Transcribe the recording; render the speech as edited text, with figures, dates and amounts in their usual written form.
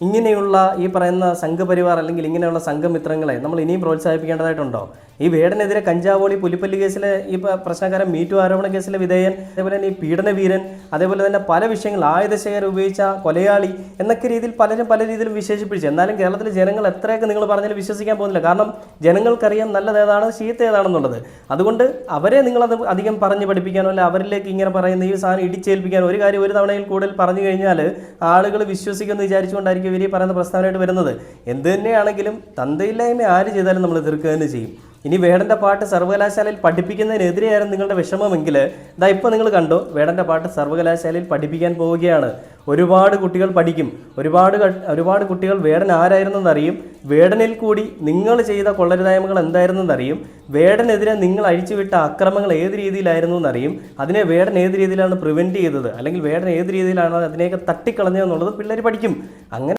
ഇങ്ങനെയുള്ള ഈ പറയുന്ന സംഘപരിവാർ അല്ലെങ്കിൽ ഇങ്ങനെയുള്ള സംഘമിത്രങ്ങളെ നമ്മൾ ഇനിയും പ്രോത്സാഹിപ്പിക്കേണ്ടതായിട്ടുണ്ടോ? ഈ വേടനെതിരെ കഞ്ചാവോളി പുലിപ്പല്ലി കേസിലെ ഈ പ്രശ്നക്കാരൻ മീറ്റു ആരോപണ കേസിലെ വിധേയൻ, അതേപോലെ തന്നെ ഈ പീഡനവീരൻ, അതേപോലെ തന്നെ പല വിഷയങ്ങൾ ആയുധശേഖരം ഉപയോഗിച്ച കൊലയാളി എന്നൊക്കെ രീതിയിൽ പലരും പല രീതിയിലും വിശേഷിപ്പിച്ചു. എന്നാലും കേരളത്തിലെ ജനങ്ങൾ എത്രയൊക്കെ നിങ്ങൾ പറഞ്ഞാലും വിശ്വസിക്കാൻ പോകുന്നില്ല. കാരണം ജനങ്ങൾക്കറിയാം നല്ലതേതാണ് ചീത്ത ഏതാണെന്നുള്ളത്. അതുകൊണ്ട് അവരെ നിങ്ങളത് അധികം പറഞ്ഞ് പഠിപ്പിക്കാനോ അല്ല അവരിലേക്ക് ഇങ്ങനെ പറയുന്ന ഈ സാധനം ഇടിച്ചേൽപ്പിക്കാനോ ഒരു കാര്യം ഒരു തവണയിൽ കൂടുതൽ പറഞ്ഞു കഴിഞ്ഞാൽ ആളുകൾ വിശ്വസിക്കുമെന്ന് വിചാരിച്ചുകൊണ്ടായിരിക്കും ഇവർ പറയുന്ന പ്രസ്താവനയായിട്ട് വരുന്നത്. എന്ത് തന്നെയാണെങ്കിലും തന്തയില്ലായ്മ ആര് ചെയ്താലും നമ്മൾ എതിർക്കുക തന്നെ ചെയ്യും. ഇനി വേടൻ്റെ പാട്ട് സർവകലാശാലയിൽ പഠിപ്പിക്കുന്നതിനെതിരെയായിരുന്നു നിങ്ങളുടെ വിഷമമെങ്കിൽ ഇതാ ഇപ്പോൾ നിങ്ങൾ കണ്ടോ, വേടൻ്റെ പാട്ട് സർവകലാശാലയിൽ പഠിപ്പിക്കാൻ പോവുകയാണ്. ഒരുപാട് കുട്ടികൾ പഠിക്കും, ഒരുപാട് കുട്ടികൾ വേടൻ ആരായിരുന്നെന്നറിയും, വേടനിൽ കൂടി നിങ്ങൾ ചെയ്ത കൊള്ളരുതായ്മകൾ എന്തായിരുന്നെന്നറിയും, വേടനെതിരെ നിങ്ങൾ അഴിച്ചുവിട്ട അക്രമങ്ങൾ ഏത് രീതിയിലായിരുന്നു എന്നറിയും, അതിനെ വേടൻ ഏത് രീതിയിലാണ് പ്രിവെൻറ്റ് ചെയ്തത് അല്ലെങ്കിൽ വേടൻ ഏത് രീതിയിലാണ് അതിനെയൊക്കെ തട്ടിക്കളഞ്ഞതെന്നുള്ളത് പിള്ളേർ പഠിക്കും. അങ്ങനെ